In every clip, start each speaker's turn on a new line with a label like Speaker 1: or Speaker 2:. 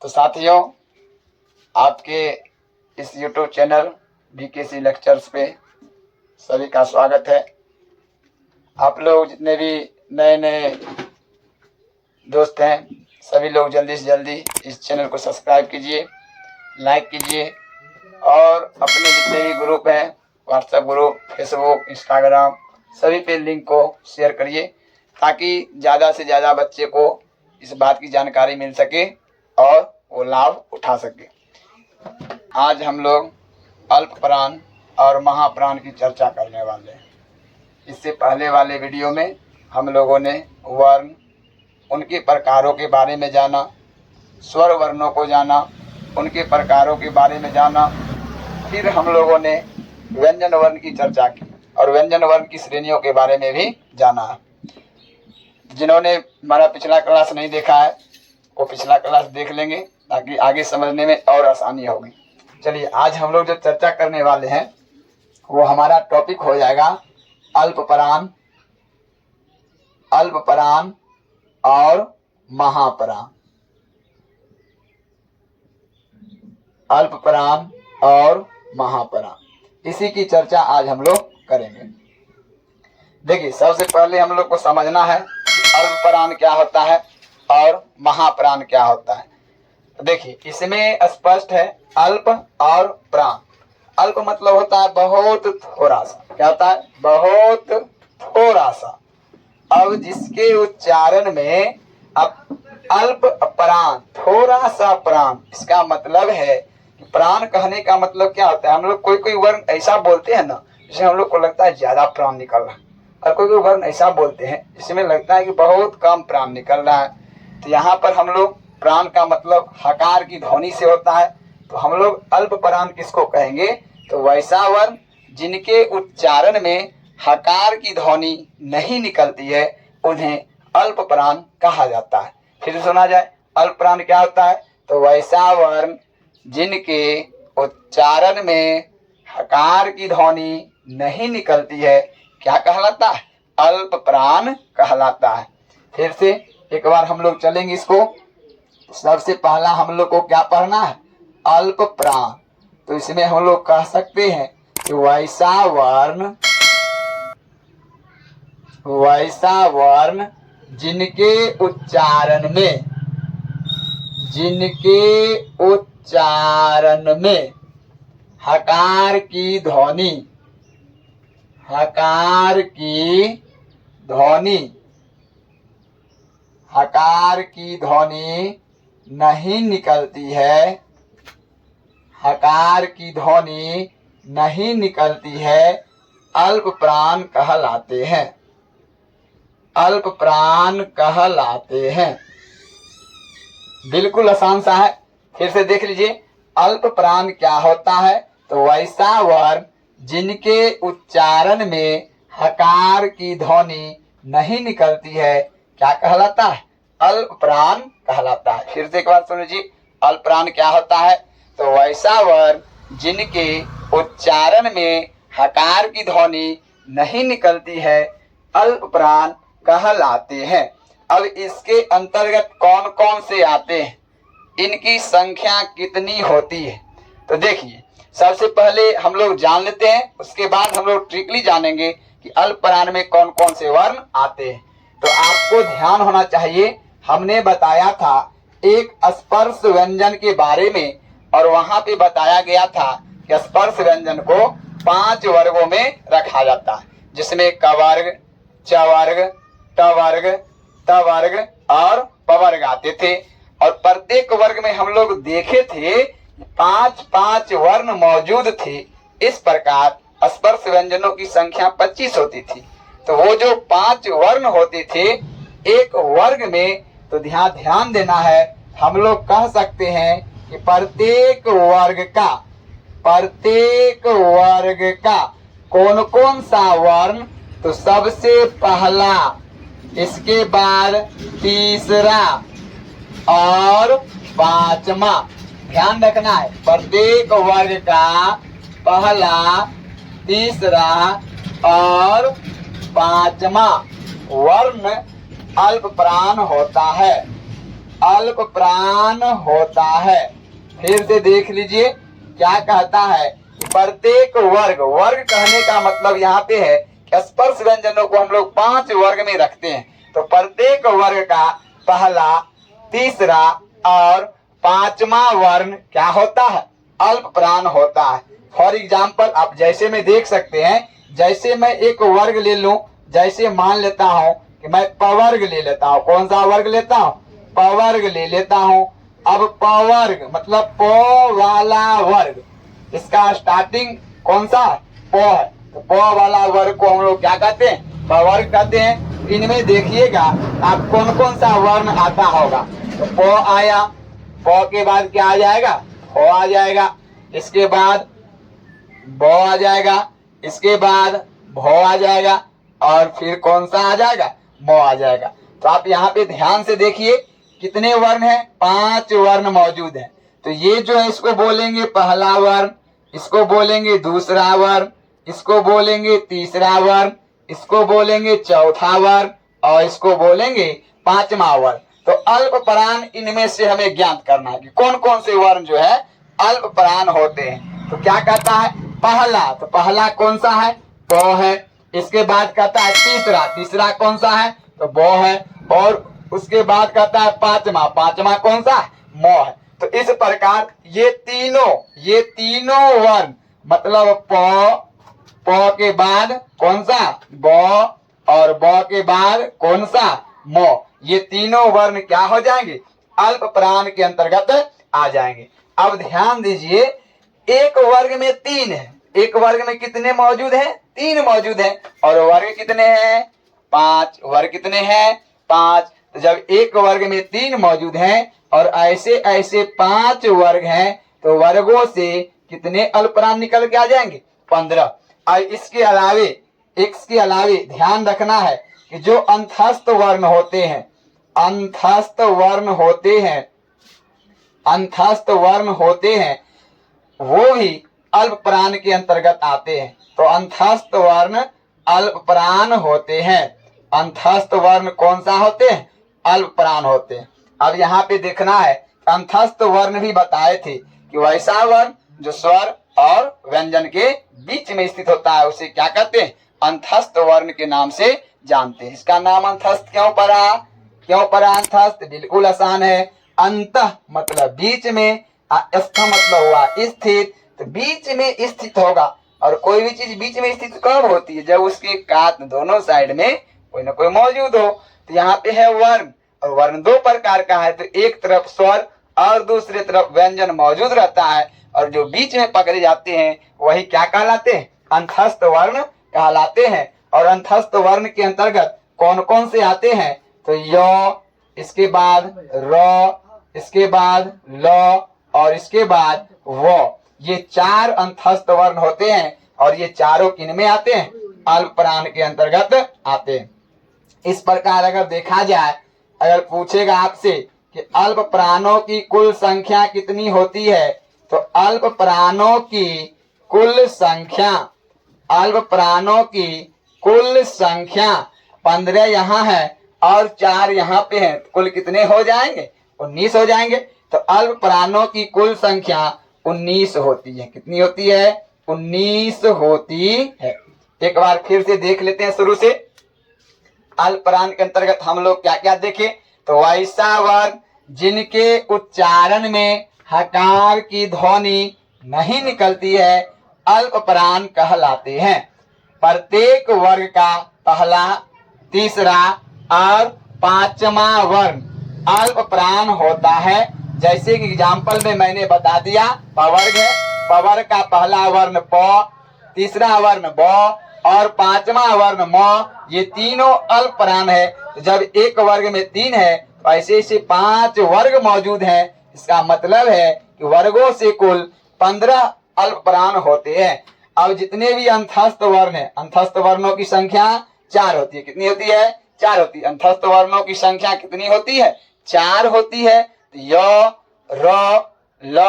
Speaker 1: तो साथियों, आपके इस YouTube चैनल VKC लेक्चर्स पे सभी का स्वागत है। आप लोग जितने भी नए नए दोस्त हैं, सभी लोग जल्दी से जल्दी इस चैनल को सब्सक्राइब कीजिए, लाइक कीजिए और अपने जितने भी ग्रुप हैं, व्हाट्सएप ग्रुप, फेसबुक, इंस्टाग्राम, सभी पे लिंक को शेयर करिए ताकि ज़्यादा से ज़्यादा बच्चे को इस बात की जानकारी मिल सके और वो लाभ उठा सके। आज हम लोग अल्प प्राण और महाप्राण की चर्चा करने वाले हैं। इससे पहले वाले वीडियो में हम लोगों ने वर्ण, उनके प्रकारों के बारे में जाना, स्वर वर्णों को जाना, उनके प्रकारों के बारे में जाना। फिर हम लोगों ने व्यंजन वर्ण की चर्चा की और व्यंजन वर्ण की श्रेणियों के बारे में भी जाना। जिन्होंने हमारा पिछला क्लास नहीं देखा है वो पिछला क्लास देख लेंगे ताकि आगे समझने में और आसानी होगी। चलिए, आज हम लोग जो चर्चा करने वाले हैं वो हमारा टॉपिक हो जाएगा अल्प प्राण और महाप्राण। अल्प प्राण और महाप्राण, इसी की चर्चा आज हम लोग करेंगे। देखिए, सबसे पहले हम लोग को समझना है कि अल्प प्राण क्या होता है और महाप्राण क्या होता है। तो देखिए, इसमें स्पष्ट है अल्प और प्राण। अल्प मतलब होता है बहुत थोड़ा सा। क्या होता है? बहुत थोड़ा सा। अब जिसके उच्चारण में अब अल्प प्राण, थोड़ा सा प्राण, इसका मतलब है कि प्राण कहने का मतलब क्या होता है। हम लोग कोई वर्ण ऐसा बोलते हैं ना जिसे हम लोग को लगता है ज्यादा प्राण निकल रहा है, और कोई वर्ण ऐसा बोलते हैं जिसमें लगता है कि बहुत कम प्राण निकल रहा है। तो यहाँ पर हम लोग प्राण का मतलब हकार की ध्वनि से होता है। तो हम लोग अल्प प्राण किसको कहेंगे? तो वैसा वर्ण जिनके उच्चारण में हकार की ध्वनि नहीं निकलती है उन्हें अल्प प्राण कहा जाता है। फिर सुना जाए, अल्प प्राण क्या होता है? तो वैसा वर्ण जिनके उच्चारण में हकार की ध्वनि नहीं निकलती है क्या कहलाता है? अल्प प्राण कहलाता है। फिर से एक बार हम लोग चलेंगे इसको। सबसे पहला हम लोग को क्या पढ़ना है? अल्प प्राण। तो इसमें हम लोग कह सकते हैं कि वैसा वर्ण जिनके उच्चारण में हकार की ध्वनि नहीं निकलती है, अल्प प्राण कहलाते हैं। बिल्कुल आसान सा है। फिर से देख लीजिए, अल्प प्राण क्या होता है? तो वैसा वर्ण जिनके उच्चारण में हकार की ध्वनि नहीं निकलती है क्या कहलाता है? अल्प प्राण कहलाता है। फिर से एक बार सुन लीजिए, अल्प प्राण क्या होता है? तो वैसा वर्ण जिनके उच्चारण में हकार की ध्वनि नहीं निकलती है अल्प प्राण कहलाते हैं। अब इसके अंतर्गत कौन कौन से आते हैं, इनकी संख्या कितनी होती है? तो देखिए, सबसे पहले हम लोग जान लेते हैं, उसके बाद हम लोग ट्रिकली जानेंगे कि अल्प प्राण में कौन कौन से वर्ण आते हैं। तो आपको ध्यान होना चाहिए, हमने बताया था एक स्पर्श व्यंजन के बारे में और वहां पे बताया गया था कि स्पर्श व्यंजन को 5 वर्गों में रखा जाता है, जिसमें कवर्ग, चवर्ग, टवर्ग, तवर्ग और पवर्ग आते थे। और प्रत्येक वर्ग में हम लोग देखे थे 5 वर्ण मौजूद थे। इस प्रकार स्पर्श व्यंजनों की संख्या 25 होती थी। तो वो जो 5 वर्ण होते थे एक वर्ग में, तो ध्यान देना है, हम लोग कह सकते हैं कि प्रत्येक वर्ग का कौन कौन सा वर्ण? तो सबसे पहला, इसके बाद तीसरा और पांचवा। ध्यान रखना है, प्रत्येक वर्ग का पहला, तीसरा और पांचवा वर्ण अल्प प्राण होता है। अल्प प्राण होता है। फिर से देख लीजिए क्या कहता है, प्रत्येक वर्ग, वर्ग कहने का मतलब यहाँ पे है कि स्पर्श व्यंजनों को हम लोग 5 वर्ग में रखते हैं। तो प्रत्येक वर्ग का पहला, तीसरा और 5वां वर्ण क्या होता है, अल्प प्राण होता है। फॉर एग्जाम्पल आप जैसे में देख सकते हैं, जैसे मैं एक वर्ग ले लूं, जैसे मान लेता हूं कि मैं पवर्ग ले लेता हूं। कौन सा वर्ग लेता हूं, पवर्ग ले लेता हूं। अब पवर्ग मतलब प वाला वर्ग, इसका स्टार्टिंग कौन सा, प है, तो प वाला वर्ग को हम लोग क्या कहते हैं, पवर्ग कहते हैं। इनमें देखिएगा आप कौन कौन सा वर्ण आता होगा। तो प आया, प के बाद क्या आ जाएगा, फ आ जाएगा, इसके बाद ब आ जाएगा, इसके बाद भ आ जाएगा और फिर कौन सा आ जाएगा, म आ जाएगा। तो आप यहाँ पे ध्यान से देखिए कितने वर्ण हैं, 5 वर्ण मौजूद हैं। तो ये जो है इसको बोलेंगे पहला वर्ण, इसको बोलेंगे दूसरा वर्ण, इसको बोलेंगे तीसरा वर्ण, इसको बोलेंगे चौथा वर्ण और इसको बोलेंगे 5वां वर्ण। तो अल्प प्राण इनमें से हमें ज्ञात करना है कि कौन कौन से वर्ण जो है अल्प प्राण होते हैं। तो क्या कहता है, पहला, तो पहला कौन सा है, प है। इसके बाद कहता है तीसरा, तीसरा कौन सा है, तो ब है। और उसके बाद कहता है 5वां, 5वां कौन सा, म है। तो इस प्रकार ये तीनों वर्ण मतलब प के बाद कौन सा, ब और ब के बाद कौन सा, म, ये तीनों वर्ण क्या हो जाएंगे, अल्प प्राण के अंतर्गत आ जाएंगे। अब ध्यान दीजिए एक वर्ग में 3 है, एक वर्ग में कितने मौजूद हैं, 3 मौजूद हैं। और वर्ग कितने हैं, 5, वर्ग कितने हैं, 5। तो जब एक वर्ग में 3 मौजूद हैं और ऐसे ऐसे 5 वर्ग हैं तो वर्गों से कितने अल्प प्राण निकल के आ जाएंगे, 15। और इसके अलावे ध्यान रखना है कि जो अंतस्थ वर्ण होते हैं, अंतस्थ वर्ण होते हैं वो भी अल्प प्राण के अंतर्गत आते हैं। तो अंतस्थ वर्ण अल्प प्राण होते हैं। अंतस्थ वर्ण कौन सा होते हैं, अल्प प्राण होते हैं। अब यहाँ पे देखना है, अंतस्थ वर्ण भी बताए थे कि वैसा वर्ण जो स्वर और व्यंजन के बीच में स्थित होता है उसे क्या कहते हैं, अंतस्थ वर्ण के नाम से जानते हैं। इसका नाम अंतस्थ क्यों पड़ा अंतस्थ, बिल्कुल आसान है। अंत मतलब बीच में, स्थ मतलब हुआ स्थित, तो बीच में स्थित होगा। और कोई भी चीज बीच में स्थित कब होती है, जब उसके काट दोनों साइड में कोई ना कोई मौजूद हो। तो यहाँ पे है वर्ण, और वर्ण 2 प्रकार का है। तो एक तरफ स्वर और दूसरी तरफ व्यंजन मौजूद रहता है, और जो बीच में पकड़े जाते हैं वही क्या कहलाते हैं, अंतस्थ वर्ण कहलाते हैं। और अंतस्थ वर्ण के अंतर्गत कौन कौन से आते हैं, तो य, इसके बाद र, इसके बाद ल और इसके बाद व, ये 4 अंतस्थ वर्ण होते हैं। और ये चारों किन में आते हैं, अल्प प्राण के अंतर्गत आते हैं। इस प्रकार अगर देखा जाए, अगर पूछेगा आपसे कि अल्प प्राणों की कुल संख्या कितनी होती है, तो अल्प प्राणों की कुल संख्या 15 यहाँ है और 4 यहाँ पे है, कुल कितने हो जाएंगे, 19 हो जाएंगे। तो अल्प प्राणों की कुल संख्या 19 होती है। कितनी होती है, 19 होती है। एक बार फिर से देख लेते हैं शुरू से। अल्प प्राण के अंतर्गत हम लोग क्या क्या देखें, तो वैसा वर्ण जिनके उच्चारण में हकार की ध्वनि नहीं निकलती है अल्प प्राण कहलाते हैं। प्रत्येक वर्ग का पहला, तीसरा और 5वां वर्ण अल्प प्राण होता है। जैसे कि एग्जाम्पल में मैंने बता दिया, पवर्ग है, पवर्ग का पहला वर्ण प, तीसरा वर्ण ब और 5वां वर्ण म, ये तीनों अल्प प्राण है। तो जब एक वर्ग में 3 है तो ऐसे ऐसे 5 वर्ग मौजूद हैं। इसका मतलब है कि वर्गों से कुल 15 अल्प प्राण होते हैं। अब जितने भी अंतस्थ वर्ण है, अंतस्थ वर्णों की संख्या 4 होती है। कितनी होती है, 4 होती है। अंतस्थ वर्णों की संख्या कितनी होती है, 4 होती है। तो य, र, ल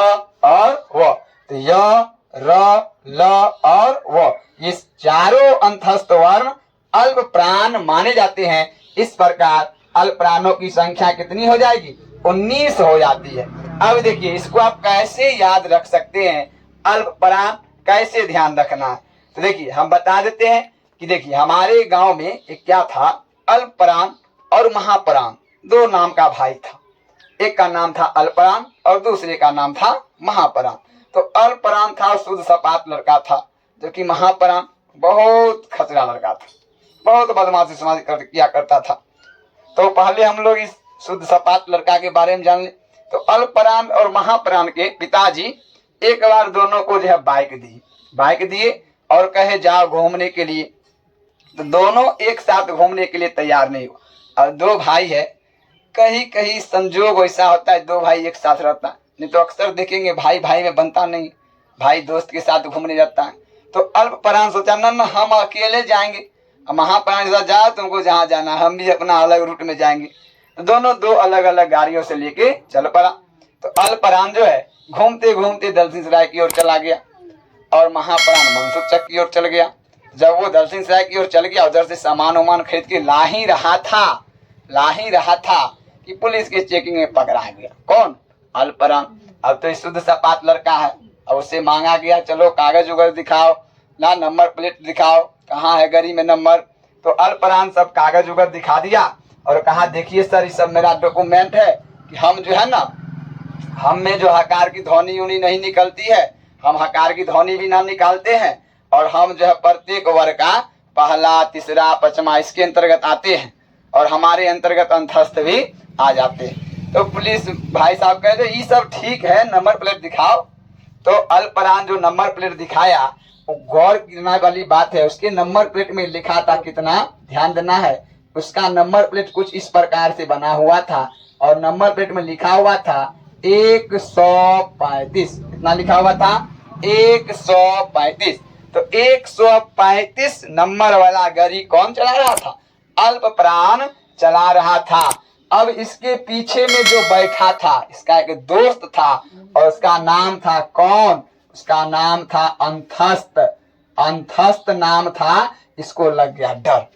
Speaker 1: और व, तो य, र, ल और व, ये चारों अंतस्थ वर्ण अल्प प्राण माने जाते हैं। इस प्रकार अल्प प्राणों की संख्या कितनी हो जाएगी, 19 हो जाती है। अब देखिए इसको आप कैसे याद रख सकते हैं, अल्पप्राण कैसे ध्यान रखना है। तो देखिए हम बता देते हैं कि देखिए हमारे गांव में एक क्या था, अल्पप्राण और महाप्राण दो नाम का भाई था। एक का नाम था अल्पप्राण और दूसरे का नाम था महाप्राण। तो अल्पप्राण था शुद्ध सपाट लड़का था, जो कि महाप्राण बहुत खतरा लड़का था, बहुत बदमाशी समाज किया करता था। तो पहले हम लोग इस शुद्ध सपाट लड़का के बारे में जान ले। तो अल्पप्राण और महाप्राण के पिताजी एक बार दोनों को जो है बाइक दिए और कहे जाओ घूमने के लिए। तो दोनों एक साथ घूमने के लिए तैयार नहीं हुआ। और दो भाई है, कहीं कहीं संजोग ऐसा होता है दो भाई एक साथ रहता है, नहीं तो अक्सर देखेंगे भाई भाई में बनता नहीं, भाई दोस्त के साथ घूमने जाता है। तो अल्पप्राण सोचा ना हम अकेले जाएंगे, महाप्राण सोचा जाओ तुमको जहाँ जाना, हम भी अपना अलग रूट में जाएंगे। तो दोनों दो अलग अलग गाड़ियों से लेके चल पड़ा। तो अल्पप्राण जो है घूमते घूमते दलसिंह सराय की ओर चला गया और महाप्राण मनसुख चक की ओर चल गया। जब वो दलसिंह सराय की ओर चल गया, उधर से सामान वामान खरीद के ला ही रहा था कि पुलिस के चेकिंग में पकड़ा गया। कौन? अल्पप्राण। अब तो शुद्ध सपाट लड़का है, अब उससे मांगा गया चलो कागज उगज दिखाओ, ना नंबर प्लेट दिखाओ, कहाँ है गाड़ी में नंबर। तो अल्पप्राण सब कागज उगज दिखा दिया और कहा देखिए सर ये सब मेरा डॉक्यूमेंट है कि हम जो है ना, हम में जो हकार की ध्वनि उनी नहीं निकलती है, हम हकार की ध्वनि भी ना निकालते हैं और हम जो है प्रत्येक वर्ग का पहला तीसरा पचमा इसके अंतर्गत आते हैं और हमारे अंतर्गत अंतस्थ भी आ जाते हैं। तो पुलिस भाई साहब कहते ये सब ठीक है, नंबर प्लेट दिखाओ। तो अल्पप्राण जो नंबर प्लेट दिखाया, वो गौर करने वाली बात है, उसके नंबर प्लेट में लिखा था, कितना ध्यान देना है, उसका नंबर प्लेट कुछ इस प्रकार से बना हुआ था और नंबर प्लेट में लिखा हुआ था 135। कितना लिखा हुआ था? 135। तो 135 नंबर वाला गाड़ी कौन चला रहा था? अल्पप्राण चला रहा था। अब इसके पीछे में जो बैठा था, इसका एक दोस्त था और उसका नाम था कौन? उसका नाम था अंतस्थ। अंतस्थ नाम था। इसको लग गया डर,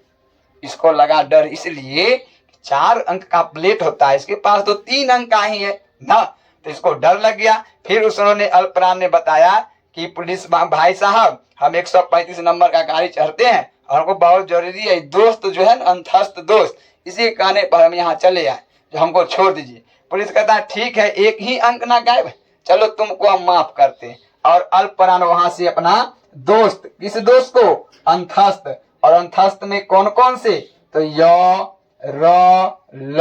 Speaker 1: इसको लगा डर, इसलिए 4 अंक का प्लेट होता है, इसके पास तो 3 अंक का ही है ना, तो इसको डर लग गया। फिर उन्होंने अल्पप्राण ने बताया कि पुलिस भाई साहब हम 135 नंबर का गाड़ी चढ़ते हैं और हमको बहुत जरूरी है, दोस्त जो है अंतस्थ दोस्त, इसी कहने पर हम यहाँ चले आए, जो हमको छोड़ दीजिए। पुलिस कहता है ठीक है, एक ही अंक ना गायब, चलो तुमको हम माफ करते हैं। और अल्पप्राण वहां से अपना दोस्त, किस दोस्त को? अंतस्थ। और अंतस्थ में कौन कौन से? तो य, र, ल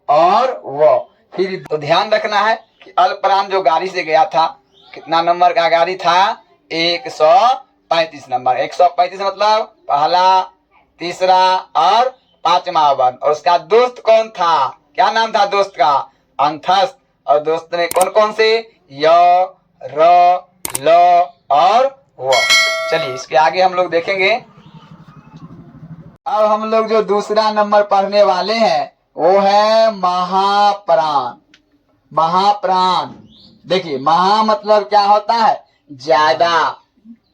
Speaker 1: और व। फिर तो ध्यान रखना है कि अल्पप्राण जो गाड़ी से गया था, कितना नंबर का गाड़ी था? 135 नंबर। 135 मतलब पहला तीसरा और पांचवा वर्ण। और उसका दोस्त कौन था? क्या नाम था दोस्त का? अंतस्थ। और दोस्त में कौन कौन से? य, र, ल और व। चलिए इसके आगे हम लोग देखेंगे। अब हम लोग जो दूसरा नंबर पढ़ने वाले हैं वो है महाप्राण। महाप्राण। देखिए महा मतलब क्या होता है? ज्यादा,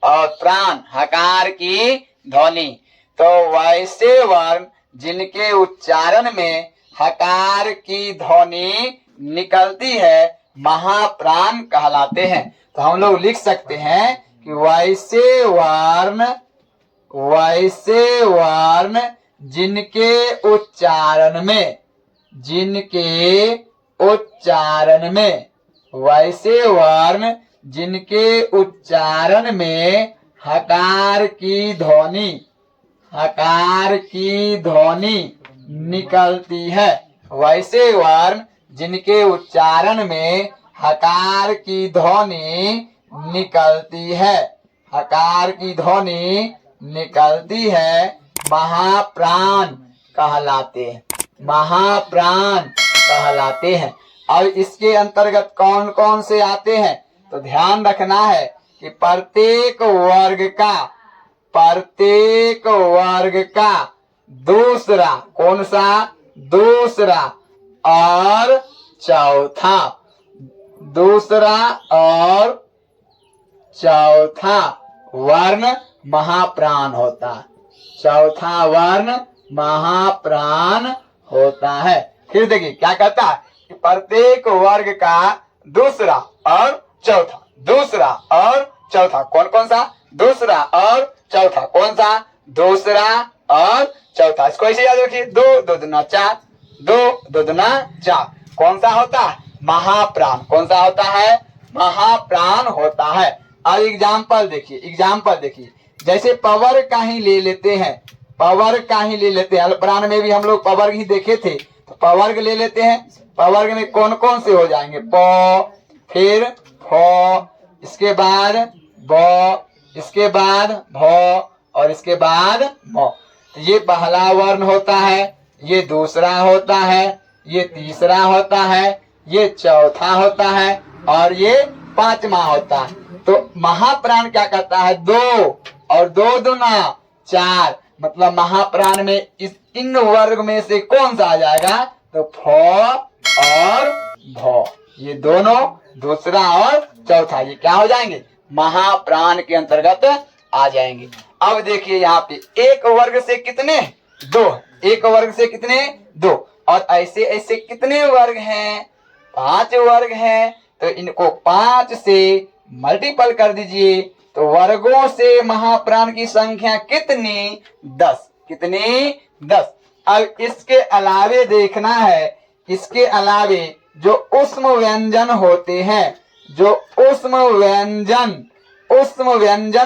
Speaker 1: और प्राण हकार की ध्वनि। तो वैसे वर्ण जिनके उच्चारण में हकार की ध्वनि निकलती है महाप्राण कहलाते हैं। तो हम लोग लिख सकते हैं कि वैसे वर्ण जिनके उच्चारण में, वैसे वर्ण जिनके उच्चारण में हकार की ध्वनि निकलती है। वैसे वर्ण जिनके उच्चारण में हकार की ध्वनि निकलती है, हकार की ध्वनि निकलती है, महाप्राण कहलाते हैं। महाप्राण कहलाते हैं। और इसके अंतर्गत कौन कौन से आते हैं? तो ध्यान रखना है कि प्रत्येक वर्ग का दूसरा, कौन सा? दूसरा और चौथा, दूसरा और चौथा वर्ण महाप्राण होता है। चौथा वर्ण महाप्राण होता है। फिर देखिए क्या कहता है? कि प्रत्येक वर्ग का दूसरा और चौथा, दूसरा और चौथा, कौन कौन सा, दूसरा और चौथा, कौन सा, दूसरा और चौथा। इसको ऐसे याद रखिए, 2 2 दूना 4, 2 2 दूना 4, कौन सा होता है, महाप्राण, कौन सा होता है, महाप्राण होता है। अब एग्जाम्पल देखिए, एग्जाम्पल देखिए, जैसे पवर का ही ले लेते हैं, पवर्ग का ही ले लेते हैं, अल्पप्राण में भी हम लोग पवर्ग ही देखे थे, तो पवर्ग ले लेते हैं। पवर्ग में कौन कौन से हो जाएंगे, प, फिर फ, इसके बाद ब, इसके बाद भ और इसके बाद भ। तो ये पहला वर्ण होता है, ये दूसरा होता है, ये तीसरा होता है, ये चौथा होता है और ये पांचवा होता है। तो महाप्राण क्या करता है, 2 और 2 दूना 4, मतलब महाप्राण में इन वर्ग में से कौन सा आ जाएगा, तो फ और भ, ये दोनों दूसरा और चौथा ये क्या हो जाएंगे, महाप्राण के अंतर्गत आ जाएंगे। अब देखिए यहाँ पे एक वर्ग से कितने, 2, एक वर्ग से कितने, 2, और ऐसे ऐसे कितने वर्ग हैं, 5 वर्ग हैं। तो इनको 5 से मल्टीपल कर दीजिए, तो वर्गों से महाप्राण की संख्या कितनी, 10, कितनी, 10। अब इसके अलावे देखना है, इसके अलावे जो उष्म व्यंजन होते हैं, जो उष्म व्यंजन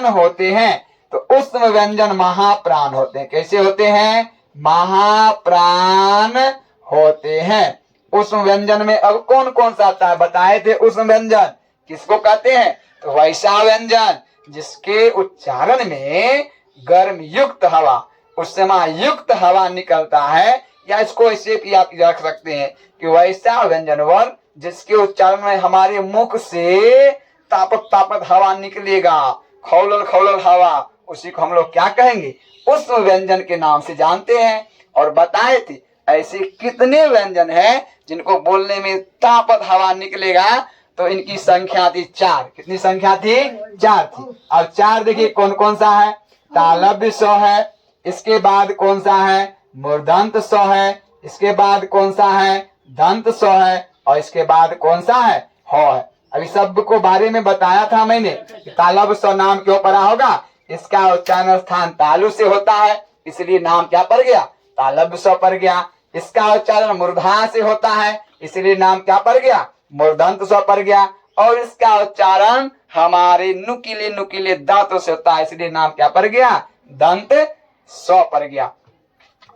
Speaker 1: होते हैं, तो उष्म व्यंजन महाप्राण होते हैं। कैसे होते हैं, महाप्राण होते हैं। उष्म व्यंजन में अब कौन कौन सा आता है, बताए थे उष्म व्यंजन किसको कहते हैं, तो वैसा व्यंजन जिसके उच्चारण में गर्म युक्त हवा, उष्मा युक्त हवा निकलता है, या इसको ऐसे भी आप रख सकते हैं कि वैसा व्यंजन वर्ण जिसके उच्चारण में हमारे मुख से तापत तापत हवा निकलेगा, खौलल खौलल हवा, उसी को हम लोग क्या कहेंगे, उष्म व्यंजन के नाम से जानते हैं। और बताए थे ऐसे कितने व्यंजन हैं जिनको बोलने में तापत हवा निकलेगा, तो इनकी संख्या थी 4। कितनी संख्या थी, 4 थी। अब 4 देखिए कौन कौन सा है, तालव्य स है, इसके बाद कौन सा है, मूर्धन्त स है, इसके बाद कौन सा है, दंत स है, और इसके बाद कौन सा है, ह है। अभी सब को बारे में बताया था मैंने, तालव्य स नाम क्यों पड़ा होगा, इसका उच्चारण स्थान तालु से होता है, इसलिए नाम क्या पड़ गया, तालव्य स पड़ गया। इसका उच्चारण मूर्धा से होता है, इसलिए नाम क्या पड़ गया, मूर्धन्त स पड़ गया। और इसका उच्चारण हमारे नुकीले नुकीले दांतों से होता है, इसलिए नाम क्या पड़ गया, दंत स पड़ गया।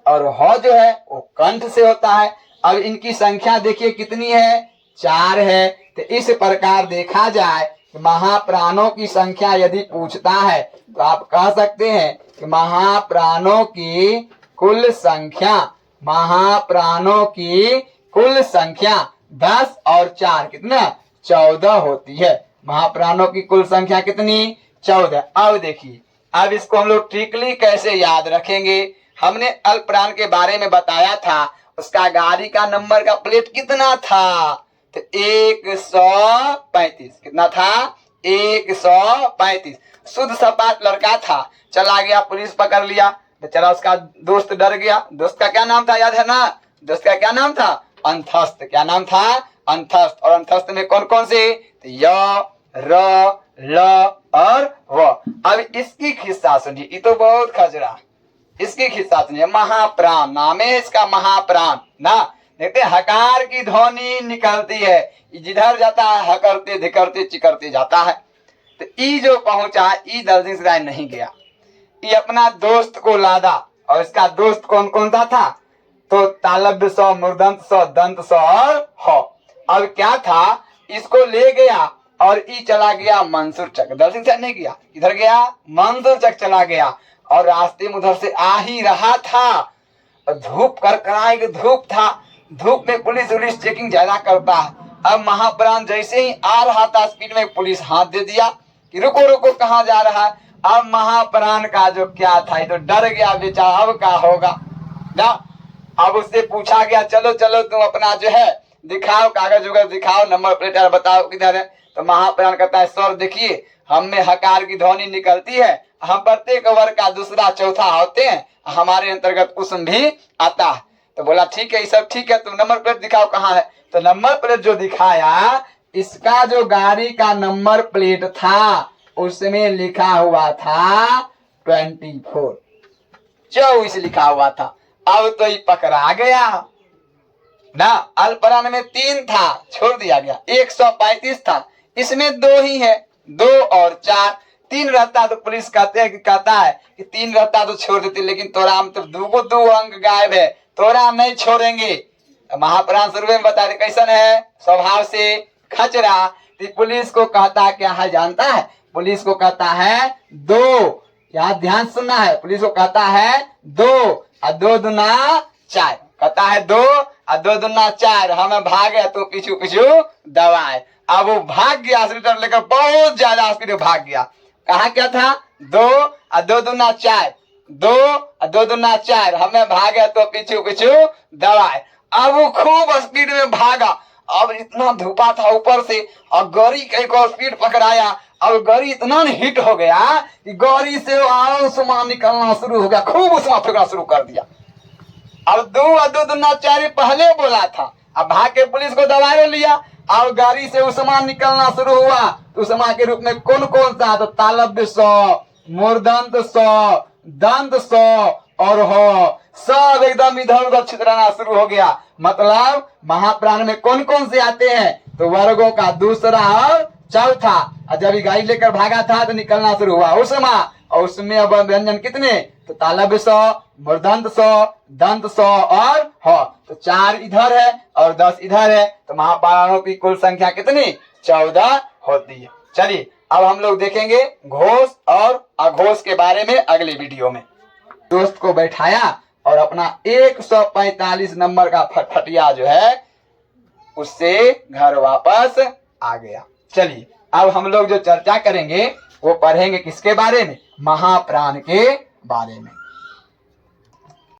Speaker 1: और ह जो है वो कंठ से होता है। अब इनकी संख्या देखिए कितनी है, 4 है। तो इस प्रकार देखा जाए कि महाप्राणों की संख्या यदि पूछता है तो आप कह सकते हैं कि महाप्राणों की कुल संख्या, महाप्राणों की कुल संख्या 10 और 4 कितना, 14 होती है। महाप्राणों की कुल संख्या कितनी, 14। अब देखिए, अब इसको हम लोग ट्रिकली कैसे याद रखेंगे। हमने अल्पप्राण के बारे में बताया था, उसका गाड़ी का नंबर का प्लेट कितना था, तो 135। कितना था, 135। शुद्ध सपाट लड़का था, चला गया, पुलिस पकड़ लिया, बेचारा उसका दोस्त डर गया। दोस्त का क्या नाम था, याद है ना, दोस्त का क्या नाम था, अंतस्थ। क्या नाम था, अंतस्थ। और अंतस्थ में कौन कौन से, तो य, र, ल और व। अब इसकी खिस्सा सुनिए, ये तो बहुत खजरा, इसकी खिस्सा सुनिए। महाप्राण नाम है इसका, महाप्राण ना। देखते हकार की ध्वनि निकलती है, जिधर जाता है हकरते धिकरते चिकरते जाता है। तो ई जो पहुंचा, ई दर्जन राय नहीं गया, ये अपना दोस्त को लादा। और इसका दोस्त कौन कौन सा था, तो तालव्य स, मूर्धन्त स, दंत स और ह। अब क्या था, इसको ले गया और ई चला गया मंसूर चक। दर्शन से नहीं गया, इधर गया मंसूर चक चला गया, और रास्ते में उधर से आ ही रहा था। धूप करकराए, धूप था, धूप में पुलिस उलिस चेकिंग ज्यादा करता है। अब महाप्राण जैसे ही आ रहा था स्पीड में, पुलिस हाथ दे दिया कि रुको रुको, कहाँ जा रहा है। अब महाप्राण का जो क्या था, तो डर गया बेचारा, अब क्या होगा ना। अब उससे पूछा गया, चलो चलो तुम अपना जो है दिखाओ, कागज उगज दिखाओ, नंबर प्लेट बताओ किधर है। तो महाप्राण कहता है, सर देखिए, हम में हकार की ध्वनि निकलती है, हम प्रत्येक वर्ग का दूसरा चौथा होते हैं, हमारे अंतर्गत उष्म भी आता है। तो बोला ठीक है, ये सब ठीक है, तुम नंबर प्लेट दिखाओ कहाँ है। तो नंबर प्लेट जो दिखाया, इसका जो गाड़ी का नंबर प्लेट था उसमें लिखा हुआ था 24, 24 लिखा हुआ था। अब तो ये पकड़ा गया ना। अल्परान में 3 था, छोड़ दिया गया। 135 था, इसमें 2 ही है, 2 और 4। 3 रहता तो पुलिस कहता है कि 3 रहता तो छोड़ देते, लेकिन तोरा में तो 2 अंक गायब है, तोरा नहीं छोड़ेंगे। महाप्राण शुरू में बता दे कैसन है स्वभाव से खचरा। पुलिस को कहता क्या है जानता है? पुलिस को कहता है 2, यहाँ ध्यान सुनना है, पुलिस को कहता है 2 और 2 दूना 4, कहता है 2 और 2 दूना 4, हमें भागे तो पीछू पीछू दबाए। अब वो भाग गया स्कूटर लेकर, बहुत ज्यादा स्पीड में भाग गया। कहा क्या था? 2 और 2 दूना 4, 2 और 2 दूना 4, हमें भागे तो पीछू पीछू दबाए। अब वो खूब स्पीड में भागा। अब इतना धूपा था ऊपर से, और गाड़ी का एक और स्पीड पकड़ाया। अब गाड़ी इतना हिट हो गया कि गाड़ी से उस्मा निकलना शुरू हो गया, खूब उस्मा फेंकना शुरू कर दिया। अब 2 और 2 दूना 4 पहले बोला था, अब भाग के पुलिस को दबा लिया। अब गाड़ी से उस्मा निकलना शुरू हुआ। तो उस्मा के रूप में कौन कौन सा? तो तालब्य 100, मूर्धन्त 100, दंत 100 और हो, सब एकदम इधर उधर छितराना शुरू हो गया। मतलब महाप्राण में कौन कौन से आते हैं? तो वर्गों का दूसरा और चौथा। और जब ये गाड़ी लेकर भागा था तो निकलना शुरू हुआ उस्मा, और उसमें अब व्यंजन कितने? तो तालब्य 100, मूर्धन्त 100, दंत 100 और हो। तो 4 इधर है और 10 इधर है। तो महाप्राणों की कुल संख्या कितनी? 14 होती है। चलिए अब हम लोग देखेंगे घोष और अघोष के बारे में अगले वीडियो में। दोस्त को बैठाया और अपना 145 नंबर का फटफटिया जो है उससे घर वापस आ गया। चलिए अब हम लोग जो चर्चा करेंगे वो पढ़ेंगे किसके बारे में? महाप्राण के बारे में।